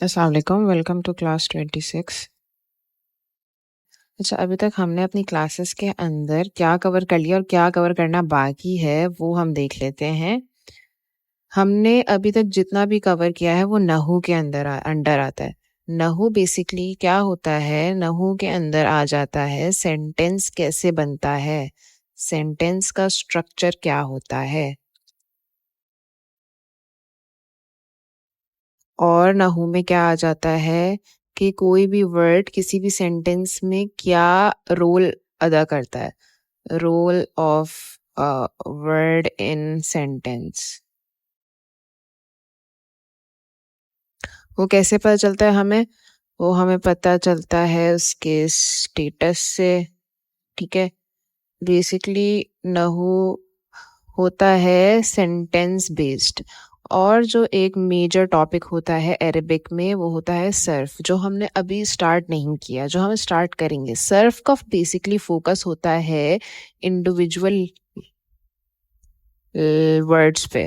अस्सलाम वालेकुम, welcome to class 26। अच्छा, अभी तक हमने अपनी क्लासेस के अंदर क्या कवर कर लिया और क्या कवर करना बाकी है, वो हम देख लेते हैं। हमने अभी तक जितना भी कवर किया है, वो नहू के अंडर आता है। नहू बेसिकली क्या होता है? नहू के अंदर आ जाता है सेंटेंस कैसे बनता है, सेंटेंस का स्ट्रक्चर क्या होता है। और नहू में क्या आ जाता है कि कोई भी वर्ड किसी भी सेंटेंस में क्या रोल अदा करता है, role of word in sentence. वो कैसे पता चलता है हमें? वो हमें पता चलता है उसके स्टेटस से। ठीक है, बेसिकली नहू होता है सेंटेंस बेस्ड। और जो एक मेजर टॉपिक होता है अरेबिक में, वो होता है सर्फ, जो हमने अभी स्टार्ट नहीं किया, जो हम स्टार्ट करेंगे। सर्फ का बेसिकली फोकस होता है इंडिविजुअल वर्ड्स पे।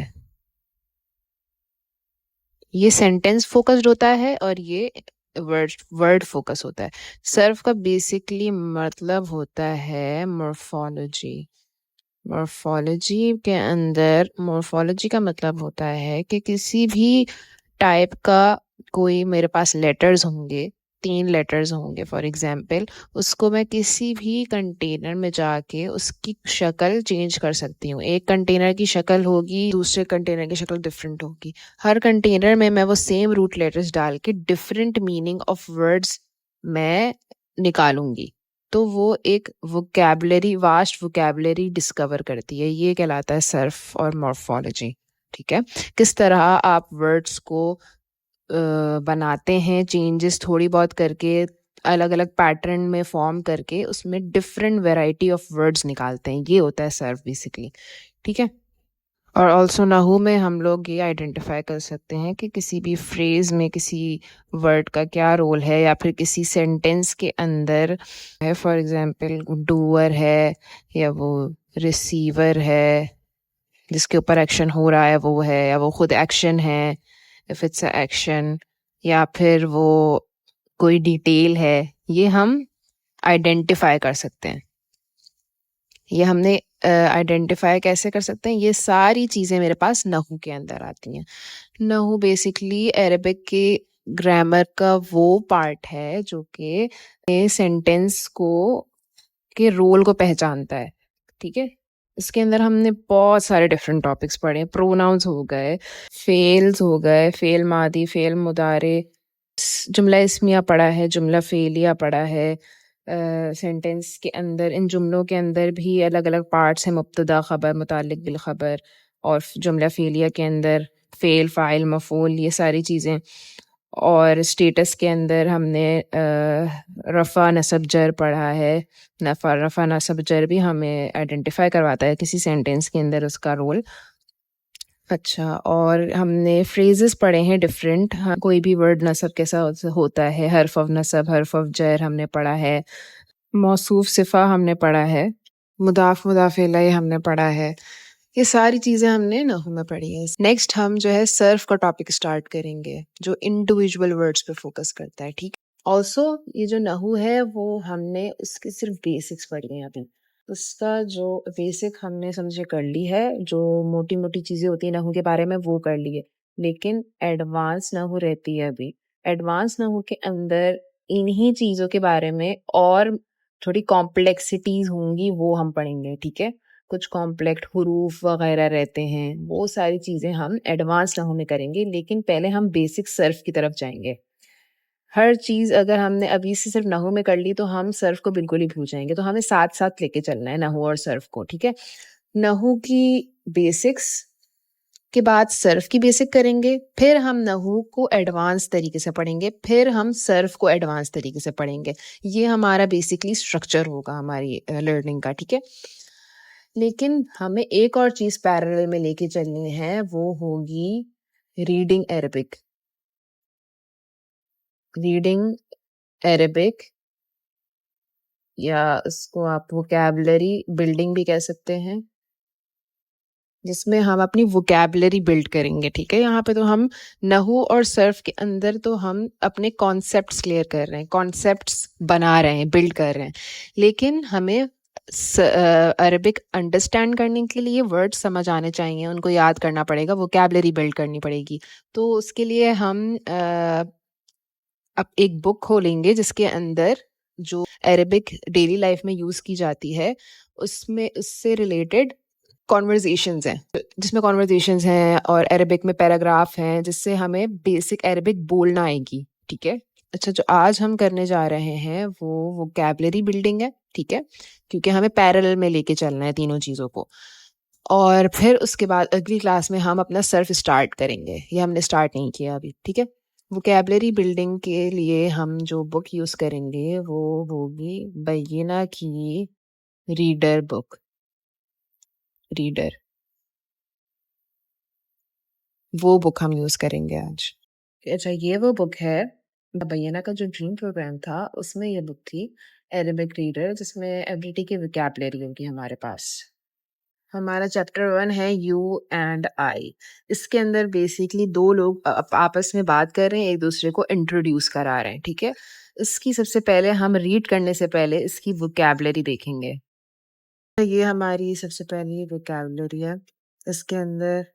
ये सेंटेंस फोकस्ड होता है और ये वर्ड वर्ड फोकस होता है। सर्फ का बेसिकली मतलब होता है मोर्फोलॉजी। मोर्फोलॉजी का मतलब होता है कि किसी भी टाइप का कोई मेरे पास लेटर्स होंगे, 3 लेटर्स होंगे फॉर एग्जाम्पल, उसको मैं किसी भी कंटेनर में जाके उसकी शक्ल चेंज कर सकती हूँ। एक कंटेनर की शक्ल होगी, दूसरे कंटेनर की शक्ल डिफरेंट होगी। हर कंटेनर में मैं वो सेम रूट लेटर्स डाल के डिफरेंट मीनिंग ऑफ वर्ड्स मैं निकालूंगी। तो वो एक वोकैबलरी, वास्ट वोकैबलरी डिस्कवर करती है। ये कहलाता है सर्फ और मॉर्फोलॉजी। ठीक है, किस तरह आप वर्ड्स को बनाते हैं, चेंजेस थोड़ी बहुत करके, अलग अलग पैटर्न में फॉर्म करके उसमें डिफरेंट वैरायटी ऑफ वर्ड्स निकालते हैं। ये होता है सर्फ बेसिकली। ठीक है, और ऑल्सो नाहू में हम लोग ये आइडेंटिफाई कर सकते हैं कि किसी भी फ्रेज में किसी वर्ड का क्या रोल है, या फिर किसी सेंटेंस के अंदर है। फॉर एग्जांपल डूअर है, या वो रिसीवर है, जिसके ऊपर एक्शन हो रहा है वो है, या वो खुद एक्शन है, इफ इट्स अ एक्शन, या फिर वो कोई डिटेल है। ये हम आइडेंटिफाई कर सकते हैं। ये हमने आइडेंटिफाई कैसे कर सकते हैं? ये सारी चीज़ें मेरे पास नहू के अंदर आती हैं। नहू बेसिकली अरेबिक के ग्रामर का वो पार्ट है जो कि सेंटेंस को के रोल को पहचानता है। ठीक है, इसके अंदर हमने बहुत सारे डिफरेंट टॉपिक्स पढ़े। प्रोनाउंस हो गए, फेल्स हो गए, फेल मादी, फेल मुदारे, जुमला इस्मिया पढ़ा है, जुमला फेलिया पढ़ा है। सेंटेंस के अंदर, इन जुमलों के अंदर भी अलग अलग पार्ट्स हैं, मुब्तदा, खबर, मुतालिक बिल खबर। और जुमला फेलिया के अंदर फेल, फाइल, मफूल, ये सारी चीज़ें। और स्टेटस के अंदर हमने रफ़ा, नसब, जर पढ़ा है। रफ़ा, नसब, जर भी हमें आइडेंटिफाई करवाता है किसी सेंटेंस के अंदर उसका रोल। अच्छा, और हमने फ्रेजेस पढ़े हैं डिफरेंट। हाँ, कोई भी वर्ड नसब कैसा होता है, हर्फ ऑफ नसब, हर्फ ऑफ जर हमने पढ़ा है। मौसूफ सिफा हमने पढ़ा है। मुदाफ, मुदाफ इलैह हमने पढ़ा है। ये सारी चीज़ें हमने नहू में पढ़ी है। नेक्स्ट हम जो है सर्फ का टॉपिक स्टार्ट करेंगे, जो इंडिविजुअल वर्ड्स पे फोकस करता है। ठीक, ऑल्सो ये जो नहू है वो हमने उसके सिर्फ बेसिक्स पढ़ी हैं अभी। उसका जो बेसिक हमने समझे कर ली है, जो मोटी मोटी चीज़ें होती है नहू के बारे में वो कर ली है। लेकिन एडवांस नहू रहती है अभी। एडवांस नहू के अंदर इन्हीं चीज़ों के बारे में और थोड़ी कॉम्प्लेक्सिटीज होंगी, वो हम पढ़ेंगे। ठीक है, कुछ कॉम्प्लेक्स हुरूफ वगैरह रहते हैं, वो सारी चीज़ें हम एडवांस नहू में करेंगे। लेकिन पहले हम बेसिक सर्फ की तरफ जाएंगे। हर चीज़ अगर हमने अभी से सिर्फ नहू में कर ली तो हम सर्फ को बिल्कुल ही भूल जाएंगे। तो हमें साथ साथ लेके चलना है नहू और सर्फ को। ठीक है, नहू की बेसिक्स के बाद सर्फ की बेसिक करेंगे, फिर हम नहू को एडवांस तरीके से पढ़ेंगे, फिर हम सर्फ को एडवांस तरीके से पढ़ेंगे। ये हमारा बेसिकली स्ट्रक्चर होगा हमारी लर्निंग का। ठीक है, लेकिन हमें एक और चीज़ पैरेलल में लेके चलनी है, वो होगी रीडिंग अरबिक। रीडिंग अरबिक, या उसको आप वोकैबुलरी बिल्डिंग भी कह सकते हैं। जिसमें हम अपनी वोकैबुलरी बिल्ड करेंगे, ठीक है? यहाँ पे तो हम नहू और सर्फ के अंदर तो हम अपने कॉन्सेप्ट्स क्लियर कर रहे हैं, कॉन्सेप्ट्स बना रहे हैं, बिल्ड कर रहे हैं। लेकिन हमें अरबिक अंडरस्टैंड करने के लिए वर्ड्स समझ आने चाहिए, उनको याद करना पड़ेगा, वोकैबुलरी बिल्ड करनी पड़ेगी। तो उसके लिए हम अब एक बुक खोलेंगे जिसके अंदर जो अरबिक डेली लाइफ में यूज़ की जाती है, उसमें उससे रिलेटेड कॉन्वर्जेशंस हैं, जिसमें कॉन्वर्जेशंस हैं और अरबिक में पैराग्राफ हैं, जिससे हमें बेसिक अरबिक बोलना आएगी, ठीक है? अच्छा, जो आज हम करने जा रहे हैं वो वोकैबुलरी बिल्डिंग है, ठीक है? क्योंकि हमें पैरेलल में लेके चलना है तीनों चीज़ों को। और फिर उसके बाद अगली क्लास में हम अपना सर्फ स्टार्ट करेंगे, ये हमने स्टार्ट नहीं किया अभी, ठीक है? वोकैबुलरी बिल्डिंग के लिए हम जो बुक यूज़ करेंगे वो होगी बय्यना की रीडर बुक, रीडर, वो बुक हम यूज़ करेंगे आज। अच्छा, ये वो बुक है, बय्यना का जो ड्रीम प्रोग्राम था उसमें ये बुक थी, अरेबिक रीडर, जिसमें एवरीडे की वोकैबुलरी होगी हमारे पास। हमारा चैप्टर 1 है यू एंड आई। इसके अंदर बेसिकली 2 लोग आपस में बात कर रहे हैं, एक-दूसरे को इंट्रोड्यूस करा रहे हैं, ठीक है? इसकी सबसे पहले हम रीड करने से पहले इसकी वोकैबुलरी देखेंगे। ये हमारी सबसे पहली वोकैबुलरी है। इसके अंदर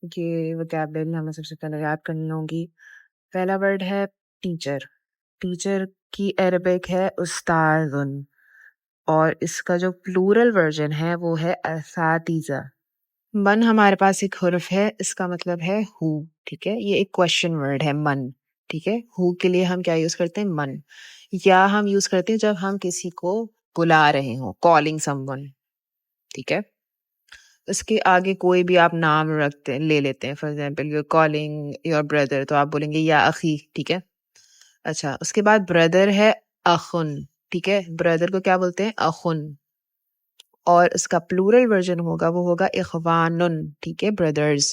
ये वोकैबुलरी हमें सबसे पहले याद करनी होगी। पहला वर्ड है टीचर। टीचर की अरबिक है उस्ताज़ुन और इसका जो प्लूरल वर्ज़न है वो है असातिज़ा। मन हमारे पास एक हुर्फ है, इसका मतलब है हु, ठीक है? ये एक क्वेश्चन वर्ड है मन, ठीक है? हु के लिए हम क्या यूज़ करते हैं? मन। या हम यूज़ करते हैं जब हम किसी को बुला रहे हों, कॉलिंग समवन, ठीक है? उसके आगे कोई भी आप नाम ले लेते हैं, for example you are calling your brother, तो आप बोलेंगे या अख़ी, ठीक है? अच्छा, उसके बाद ब्रदर है अख़ुन, ठीक है? ब्रदर को क्या बोलते हैं? अख़ुन। और इसका प्लूरल वर्ज़न होगा वो होगा इख़वानुन, ठीक है? ब्रदर्स।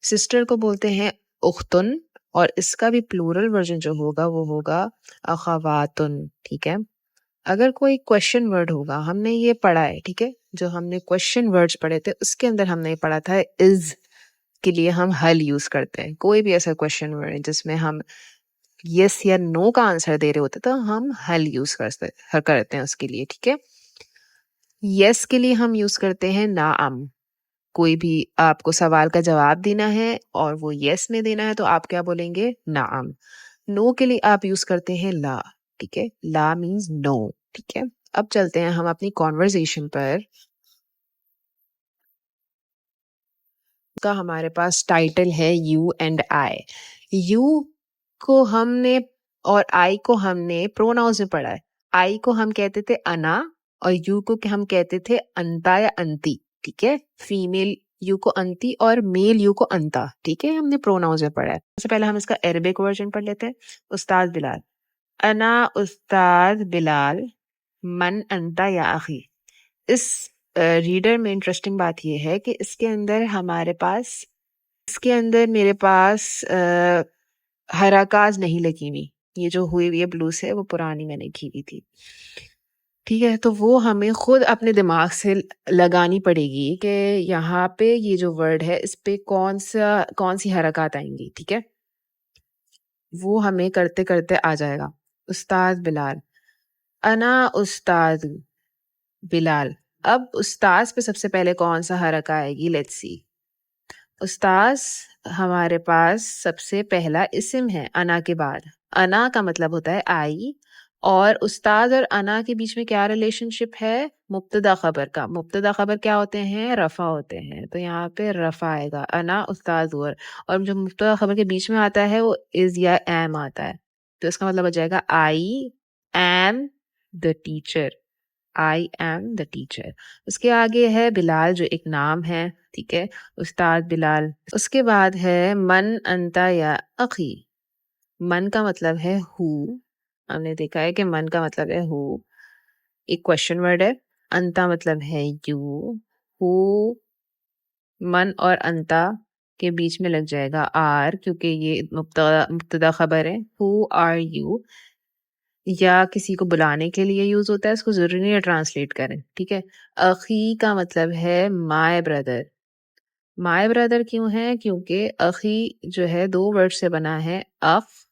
सिस्टर को बोलते हैं उख्तुन और इसका भी प्लूरल वर्ज़न जो होगा वो होगा अख़वातुन, ठीक है? अगर कोई क्वेश्चन वर्ड होगा, हमने ये पढ़ा है, ठीक है? जो हमने क्वेश्चन वर्ड्स पढ़े थे उसके अंदर हमने ये पढ़ा था इज़ के लिए हम हल यूज़ करते हैं। कोई भी ऐसा क्वेश्चन वर्ड है जिसमें हम येस या नो का आंसर दे रहे होते हैं तो हम हल यूज़ करते हैं उसके लिए, ठीक है? येस के लिए हम यूज़ करते हैं नाअम। कोई भी आपको सवाल का जवाब देना है और वो येस में देना है तो आप क्या बोलेंगे? नाअम। नो के लिए आप यूज़ करते हैं ला, ठीक है? ला मीन्स नो, ठीक है? अब चलते हैं हम अपनी कॉन्वर्सेशन पर। का हमारे पास टाइटल है यू एंड आई। यू को हमने और आई को हमने प्रोनाउंस में पढ़ा है। आई को हम कहते थे अना और यू को हम कहते थे अंता या अंती, ठीक है? फीमेल यू को अंती और मेल यू को अंता, ठीक है? हमने प्रोनाउंस में पढ़ा है। सबसे पहले हम इसका अरबिक वर्जन पढ़ लेते हैं। उस्ताद बिलाल, अना उस्ताद बिलाल, मन अंता या अखी। इस रीडर में इंटरेस्टिंग बात ये है कि इसके अंदर मेरे पास हरकत नहीं लगी हुई। ये जो हुई हुई है ब्लू से वो पुरानी मैंने की हुई थी। ठीक है, तो वो हमें खुद अपने दिमाग से लगानी पड़ेगी कि यहाँ पे ये जो वर्ड है इस पे कौन सी हरकत आएंगी, ठीक है? वो हमें करते करते आ जाएगा। उस्ताद बिलाल, अना उस्ताद बिलाल। अब उस्ताद पे सबसे पहले कौन सा हरकत आएगी? Let's see. उस्ताज हमारे पास सबसे पहला इस्म है अना के बाद। अना का मतलब होता है आई और उस्ताद और अना के बीच में क्या रिलेशनशिप है? मुब्तदा खबर का। मुब्तदा खबर क्या होते हैं? रफ़ा होते हैं। तो यहाँ पे रफ़ा आएगा, अना उस्ताद और जो मुब्तदा खबर के बीच में आता है वो इज़ या एम आता है। तो इसका मतलब हो जाएगा I am the teacher. I am the teacher. उसके आगे है बिलाल जो एक नाम है, ठीक है? उस्ताद बिलाल। उसके बाद है मन अंता या अखी। मन का मतलब है हु। हमने देखा है कि मन का मतलब है हु, एक क्वेश्चन वर्ड है। अंता मतलब है यू। हु, मन और अंता के बीच में लग जाएगा आर क्योंकि ये मुब्तदा खबर है। हु आर यू, या किसी को बुलाने के लिए यूज होता है, इसको जरूरी नहीं है ट्रांसलेट करें, ठीक है। अखी का मतलब है माय ब्रदर। माय ब्रदर क्यों है? क्योंकि अखी जो है दो वर्ड से बना है, अफ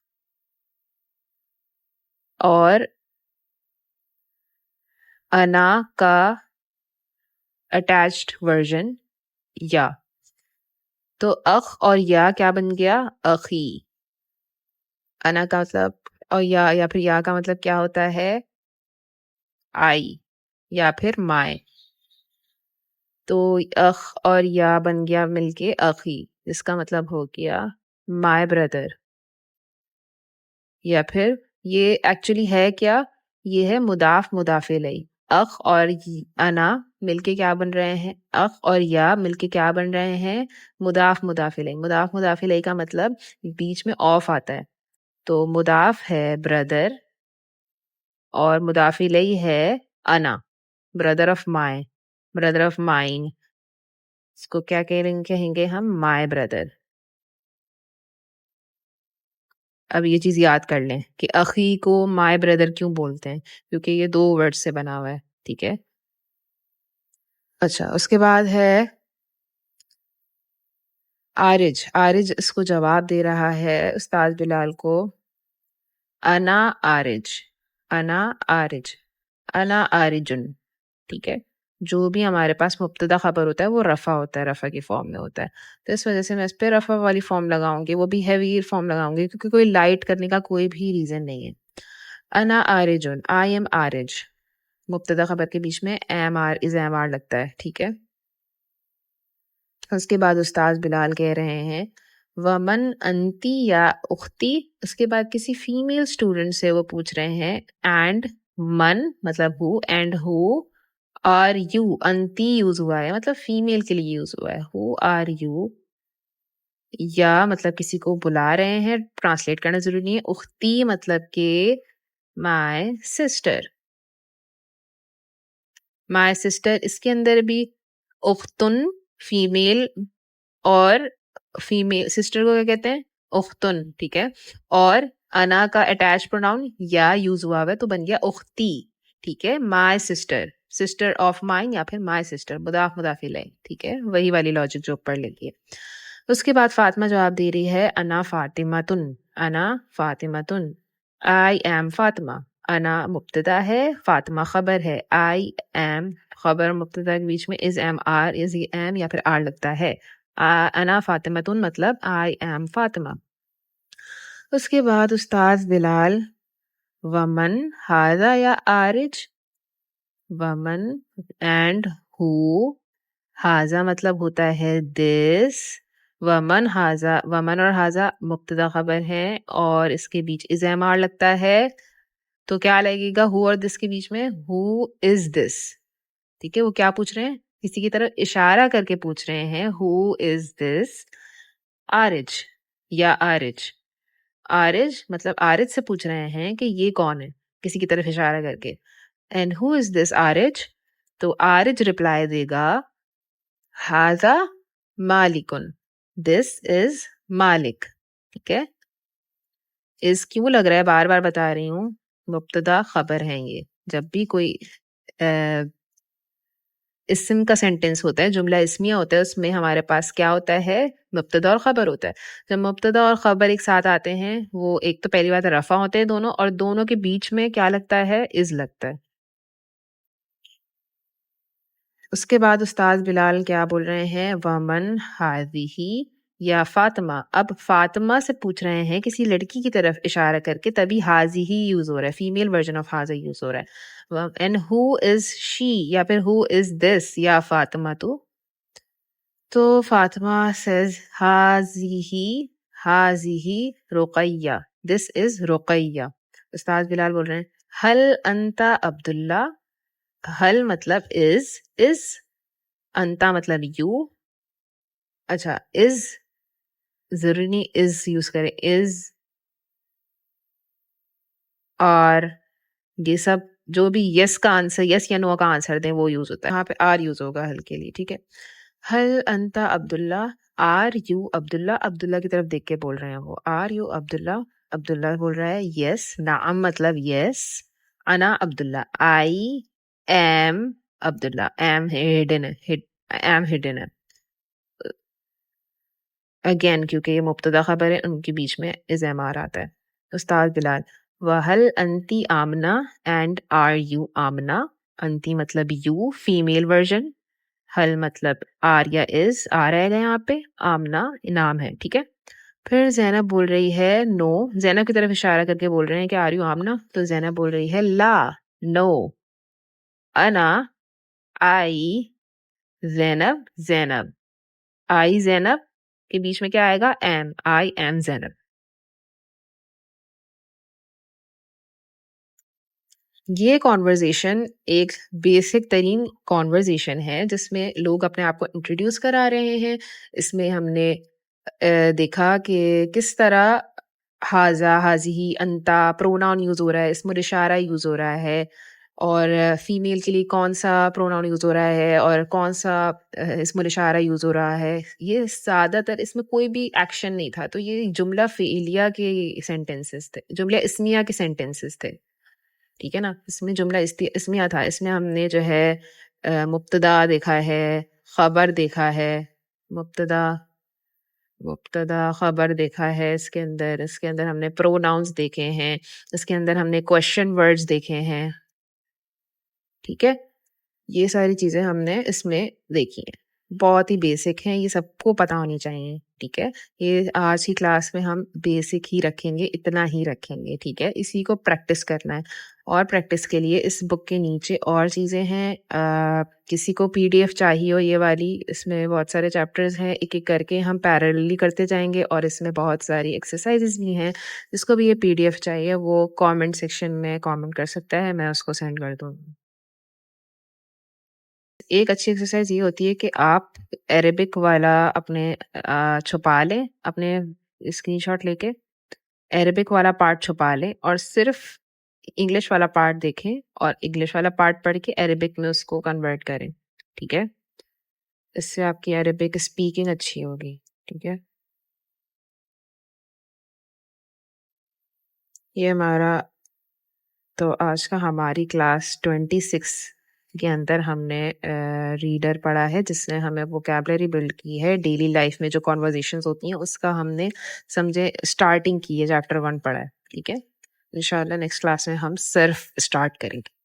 और अना का अटैच्ड वर्जन या। तो अख और या क्या बन गया? अखी। अना का मतलब और या फिर या का मतलब क्या होता है? आई या फिर माय। तो अख और या बन गया मिलके अखी, इसका मतलब हो गया माय ब्रदर। या फिर ये एक्चुअली है क्या? ये है मुदाफ मुदाफे लई। अख और अना मिलके क्या बन रहे हैं? अख और या मिलके क्या बन रहे हैं? मुदाफ मुदाफे लई। मुदाफ मुदाफे लई का मतलब बीच में ऑफ आता है। तो मुदाफ है ब्रदर और मुदाफी लई है अना, brother of my, brother of mine. इसको क्या कहेंगे हम? My brother. अब ये चीज याद कर लें कि अखी को माय ब्रदर क्यों बोलते हैं, क्योंकि ये दो वर्ड से बना हुआ है, ठीक है। अच्छा, उसके बाद है आरिज। आरिज इसको जवाब दे रहा है उस्ताद बिलाल को, अना आरिज, अना आरिज, अना आरिजुन, ठीक है। जो भी हमारे पास मुब्तदा खबर होता है वो रफ़ा होता है, रफ़ा की फॉर्म में होता है। तो इस वजह से मैं इस पे रफ़ा वाली फॉर्म लगाऊंगी, वो भी हैवी फॉर्म लगाऊंगी, क्योंकि कोई लाइट करने का कोई भी रीज़न नहीं है। अना आरिजुन, आई एम आरिज। मुब्तदा खबर के बीच में am are is am are लगता है, ठीक है। उसके बाद उस्ताद बिलाल कह रहे हैं वमन अंती या उख्ती। उसके बाद किसी फीमेल स्टूडेंट से वो पूछ रहे हैं एंड मन मतलब who, and who are you. अंती यूज हुआ है मतलब फीमेल के लिए यूज हुआ है, हु आर यू। या मतलब किसी को बुला रहे हैं, ट्रांसलेट करना जरूरी नहीं है। उख्ती मतलब के माय सिस्टर, माय सिस्टर। इसके अंदर भी उख्तुन फीमेल और फीमेल सिस्टर को क्या कहते हैं? उख्तुन, ठीक है। और अना का अटैच प्रोनाउन या यूज हुआ है तो बन गया उख्ती, ठीक है। My sister, sister of mine या फिर माय सिस्टर, मुदाफ मुदाफ इलैह, ठीक है। वही वाली लॉजिक जो ऊपर लगी है। उसके बाद फातिमा जवाब दे रही है अना फातिमातुन, अना फातिमातुन, आई एम फातिमा। अना मुब्तदा है, फातिमा खबर है। आई एम खबर मुब्तदा के बीच में is am are, is am या फिर आर लगता है। अना फातिमातुन मतलब आई एम फातिमा। उसके बाद उस्ताद बिलाल वमन हाजा या आरिज। वमन एंड हु। हाजा मतलब होता है दिस। वमन हाजा, वमन और हाजा मुब्तदा खबर है और इसके बीच इज एम आर लगता है। तो क्या लगेगा हु और दिस के बीच में? हु इज दिस, ठीक है। वो क्या पूछ रहे हैं? किसी की तरफ इशारा करके पूछ रहे हैं, हु इज दिस आरिज या आरिज। आरिज मतलब आरिज से पूछ रहे हैं कि ये कौन है, किसी की तरफ इशारा करके। And who is this Ariz? तो आरिज रिप्लाई देगा हाजा मालिकुन, दिस इज मालिक, ठीक है। इस क्यों लग रहा है? बार बार बता रही हूँ, मुब्तदा खबर है ये। जब भी कोई इस्म का सेंटेंस होता है, जुमला इस्मिया होता है, उसमें हमारे पास क्या होता है? मुब्तदा और खबर होता है। जब मुब्तदा और खबर एक साथ आते हैं, वो एक तो पहली बात रफा होते हैं दोनों, और दोनों के बीच में क्या लगता है? इज लगता है। उसके बाद उस्ताद बिलाल क्या बोल रहे हैं? वमन हादिही या फातिमा। अब फातिमा से पूछ रहे हैं किसी लड़की की तरफ इशारा करके, तभी हाजी ही यूज हो रहा है, फीमेल वर्जन ऑफ हाजा यूज हो रहा है। एंड हु इज शी या फिर हु इज दिस या फातिमा। तो फातिमा सेज हाजिही, हाजिही रुकैया, दिस इज रुकैया। उस्ताद बिलाल बोल रहे हैं हल अंता अब्दुल्ला। हल मतलब इज अंता मतलब यू। अच्छा, इज जरूरी नहीं इज यूज करें, इज और ये सब जो भी यस का आंसर, यस या नो का आंसर दें वो यूज होता है। यहाँ पे आर यूज होगा हल के लिए, ठीक है। हल अंता अब्दुल्ला, आर यू अब्दुल्ला। अब्दुल्ला की तरफ देख के बोल रहे हैं वो, आर यू अब्दुल्ला। अब्दुल्ला बोल रहा है यस, नाम मतलब यस, अना Abdullah, I am Abdullah, am hidden है अगेन, क्योंकि ये मुब्तदा खबर है, उनके बीच में इज़मार आता है। उस्ताद बिलाल, वहल अंती आमना एंड आर यू आमना। अंती मतलब यू, फीमेल वर्जन। हल मतलब आर या इज, आ रहेगा यहाँ पे। आमना नाम है, ठीक है। फिर जैनब बोल रही है नो, जैनब की तरफ इशारा करके बोल रहे हैं कि आर यू आमना, तो जैनब बोल रही है ला, नो, अना, आई, जैनब, जैनब, आई जैनब के बीच में क्या आएगा? Am, I am Zainab. ये कॉन्वर्जेशन एक बेसिक तरीन कॉन्वर्जेशन है जिसमें लोग अपने आप को इंट्रोड्यूस करा रहे हैं। इसमें हमने देखा कि किस तरह हाजा, हाजिही, अंता प्रोनाउन यूज़ हो रहा है, इसमें इशारा यूज़ हो रहा है, और फीमेल के लिए कौन सा प्रोनाउन यूज़ हो रहा है और कौन सा इसमें इशारा यूज़ हो रहा है। ये ज़्यादातर इसमें कोई भी एक्शन नहीं था, तो ये जुमला फ़ेलिया के सेंटेंसेस थे, जुमला इस्मिया के सेंटेंसेस थे। ठीक है ना? इसमें जुमला इस्मिया था। इसमें हमने जो है मुब्तदा देखा है, खबर देखा है, मुब्तदा मुब्तदा खबर देखा है इसके अंदर हमने प्रोनाउंस देखे हैं, इसके अंदर हमने क्वेश्चन वर्ड्स देखे हैं। ठीक है? ये सारी चीज़ें हमने इसमें देखी हैं। बहुत ही बेसिक हैं, ये सबको पता होनी चाहिए, ठीक है? ये आज की क्लास में हम बेसिक ही रखेंगे, इतना ही रखेंगे, ठीक है? इसी को प्रैक्टिस करना है, और प्रैक्टिस के लिए इस बुक के नीचे और चीज़ें हैं। किसी को पीडीएफ चाहिए हो ये वाली, इसमें बहुत सारे चैप्टर्स हैं, एक-एक करके हम पैरेलली करते जाएँगे, और इसमें बहुत सारी एक्सरसाइज़ेज़ भी हैं। जिसको भी ये पीडीएफ चाहिए वो कमेंट सेक्शन में कमेंट कर सकता है, मैं उसको सेंड कर दूँगी। एक अच्छी एक्सरसाइज ये होती है कि आप अरेबिक वाला अपने छुपा लें, अपने स्क्रीनशॉट लेके अरेबिक वाला पार्ट छुपा लें और सिर्फ इंग्लिश वाला पार्ट देखें, और इंग्लिश वाला पार्ट पढ़ के अरेबिक में उसको कन्वर्ट करें, ठीक है? इससे आपकी अरेबिक स्पीकिंग अच्छी होगी, ठीक है? ये हमारा तो आज का हमारी क्लास 26 के अंदर हमने रीडर पढ़ा है, जिसने हमें वोकैबुलरी बिल्ड की है। डेली लाइफ में जो कॉन्वर्जेशंस होती हैं उसका हमने समझे स्टार्टिंग की है, चैप्टर 1 पढ़ा है, ठीक है? इंशाल्लाह नेक्स्ट क्लास में हम सिर्फ स्टार्ट करेंगे।